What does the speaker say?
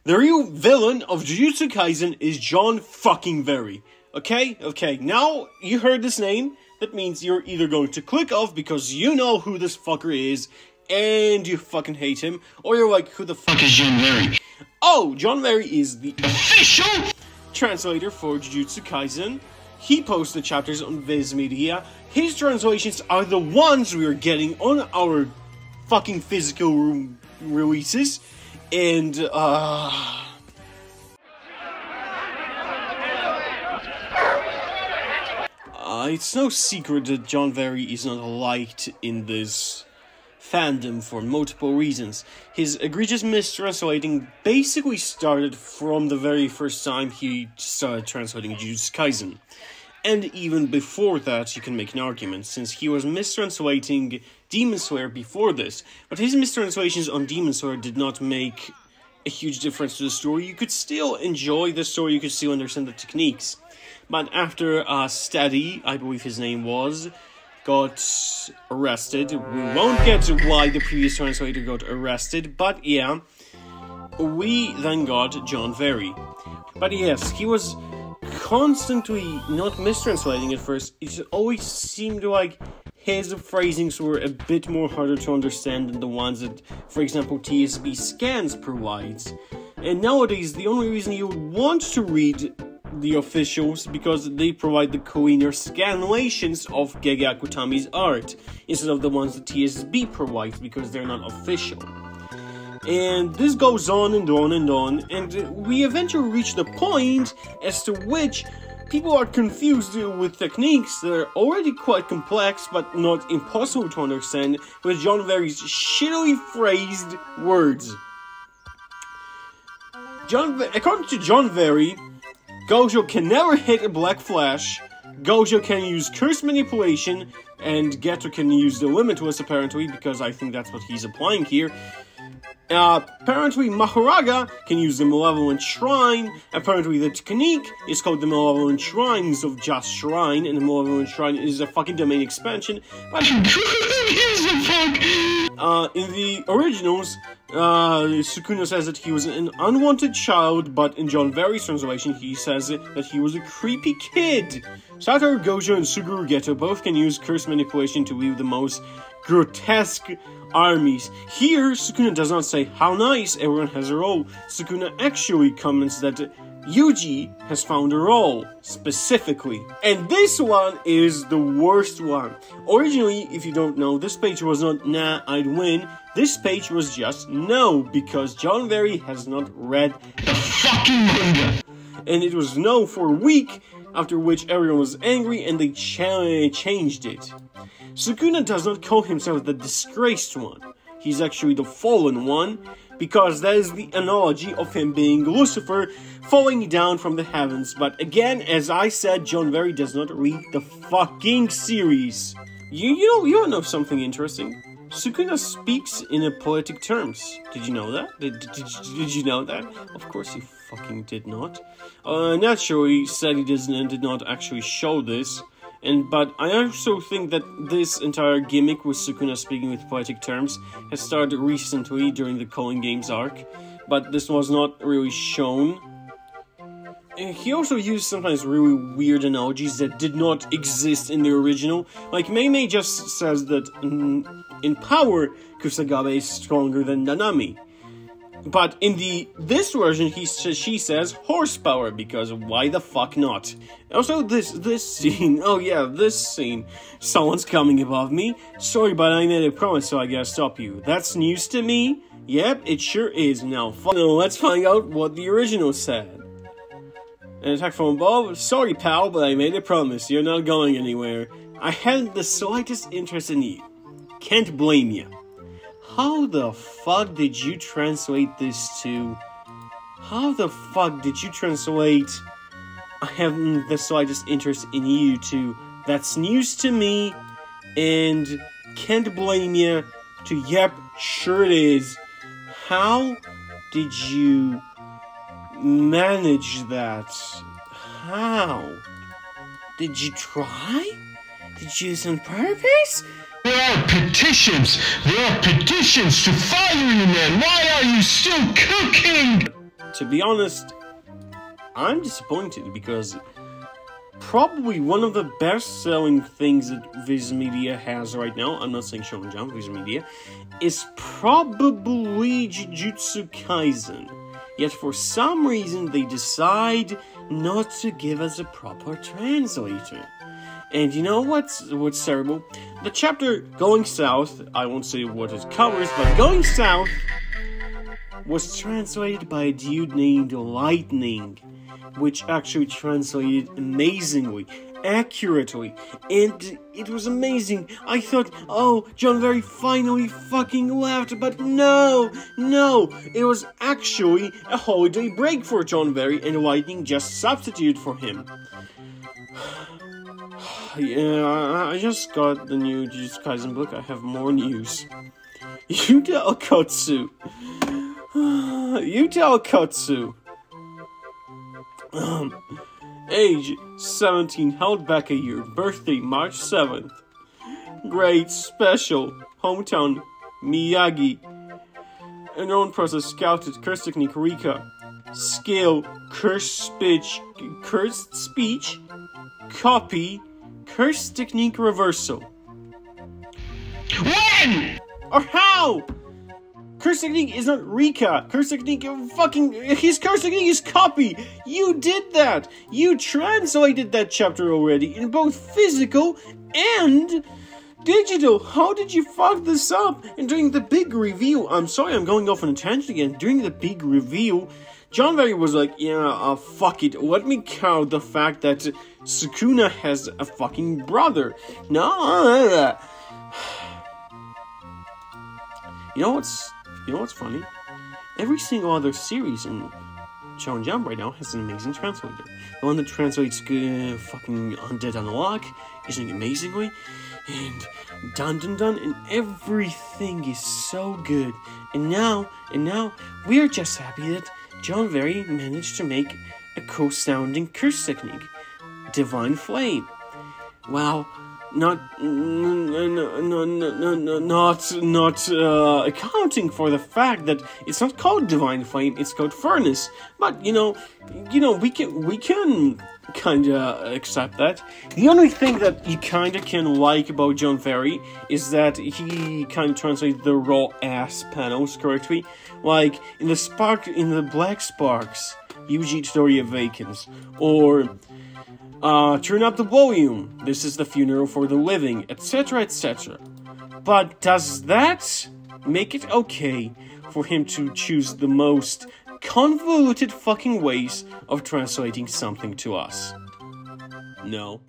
The real villain of Jujutsu Kaisen is John fucking Very. Okay, now you heard this name, that means you're either going to click off because you know who this fucker is, and you fucking hate him, or you're like, who the fuck is John Very? Oh, John Very is the official translator for Jujutsu Kaisen. He posts the chapters on Viz Media. His translations are the ones we are getting on our fucking physical releases, and it's no secret that John Very is not liked in this fandom for multiple reasons. His egregious mistranslating basically started from the very first time he started translating Jujutsu Kaisen. And even before that, you can make an argument, since he was mistranslating Demon Slayer before this. But his mistranslations on Demon Slayer did not make a huge difference to the story. You could still enjoy the story, you could still understand the techniques. But after Steady, I believe his name was, got arrested. We won't get to why the previous translator got arrested, but yeah, we then got John Very. But yes, he was constantly not mistranslating at first. It always seemed like his phrasings were a bit more harder to understand than the ones that, for example, TSB Scans provides. And nowadays, the only reason you would want to read the officials because they provide the cleaner scanlations of Gege Akutami's art instead of the ones that TSB provides because they're not official. And this goes on and on and on, and we eventually reach the point as to which people are confused with techniques that are already quite complex but not impossible to understand with John Very's shittily phrased words. According to John Very, Gojo can never hit a Black Flash, Gojo can use curse manipulation, and Geto can use the Limitless apparently, because I think that's what he's applying here. Apparently Mahoraga can use the Malevolent Shrine. Apparently the technique is called the Malevolent Shrines of Just Shrine, and the Malevolent Shrine is a fucking domain expansion. But in the originals, Sukuna says that he was an unwanted child, but in John Very's translation he says that he was a creepy kid. Satoru Gojo and Suguru Geto both can use curse manipulation to weave the most grotesque armies. Here, Sukuna does not say, how nice, everyone has a role. Sukuna actually comments that Yuji has found a role, specifically. And this one is the worst one. Originally, if you don't know, this page was not, nah, I'd win. This page was just, no, because John Very has not read the fucking manga. And it was no for a week, after which everyone was angry and they changed it. Sukuna does not call himself the disgraced one. He's actually the fallen one, because that is the analogy of him being Lucifer falling down from the heavens. But again, as I said, John Very does not read the fucking series. You know something interesting? Sukuna speaks in poetic terms. Did you know that? Did you know that? Of course you fucking did not. Naturally, Sadie did not actually show this. But I also think that this entire gimmick with Sukuna speaking with poetic terms has started recently during the Culling Games arc, but this was not really shown. And he also used sometimes really weird analogies that did not exist in the original. Like, Mei just says that in power, Kusagabe is stronger than Nanami. But in this version, she says horsepower, because why the fuck not? Also, this scene, oh yeah, this scene. Someone's coming above me. Sorry, but I made a promise, so I gotta stop you. That's news to me? Yep, it sure is. Now, let's find out what the original said. An attack from above? Sorry, pal, but I made a promise. You're not going anywhere. I hadn't the slightest interest in you. Can't blame you. How the fuck did you translate this to? How the fuck did you translate I haven't the slightest interest in you to that's news to me and can't blame you to yep, sure it is. How did you manage that? How? Did you try? Did you do this on purpose? There are petitions to fire you, man! Why are you still cooking? to be honest, I'm disappointed because probably one of the best-selling things that Viz Media has right now, I'm not saying Shonen Jump, Viz Media, is probably Jujutsu Kaisen. Yet for some reason they decide not to give us a proper translator. And you know what's terrible? The chapter Going South, I won't say what it covers, but Going South was translated by a dude named Lightning, which actually translated amazingly, accurately, and it was amazing. I thought, oh, John Very finally fucking left, but no, it was actually a holiday break for John Very, and Lightning just substituted for him. Yeah, I just got the new Jujutsu Kaisen book. I have more news. Yuta Okkotsu. Yuta Okkotsu. Age 17, held back a year. Birthday March 7th. Grade special. Hometown Miyagi. Unknown process scouted. Curse technique Rika. Skill cursed speech. Copy. Curse technique reversal. When? Or how? Curse technique is not Rika. Curse technique his curse technique is copy. You did that. You translated that chapter already in both physical and digital. How did you fuck this up? And during the big reveal, I'm sorry I'm going off on a tangent again. During the big reveal, John Very was like, yeah, fuck it. Let me count the fact that Sukuna has a fucking brother. No. You know what's funny? Every single other series in Shonen Jump right now has an amazing translator. The one that translates fucking Undead Unlock is doing amazingly, and and everything is so good. And now we're just happy that John Very managed to make a cool-sounding curse technique, Divine Flame. Wow. Not accounting for the fact that it's not called Divine Flame, it's called Furnace. But we can kinda accept that. The only thing that you kinda can like about John Very is that he kinda translates the raw ass panels correctly. Like in the Black Sparks, Yuji Itadori Awakens, or turn up the volume, this is the funeral for the living, etc, etc. But does that make it okay for him to choose the most convoluted fucking ways of translating something to us? No.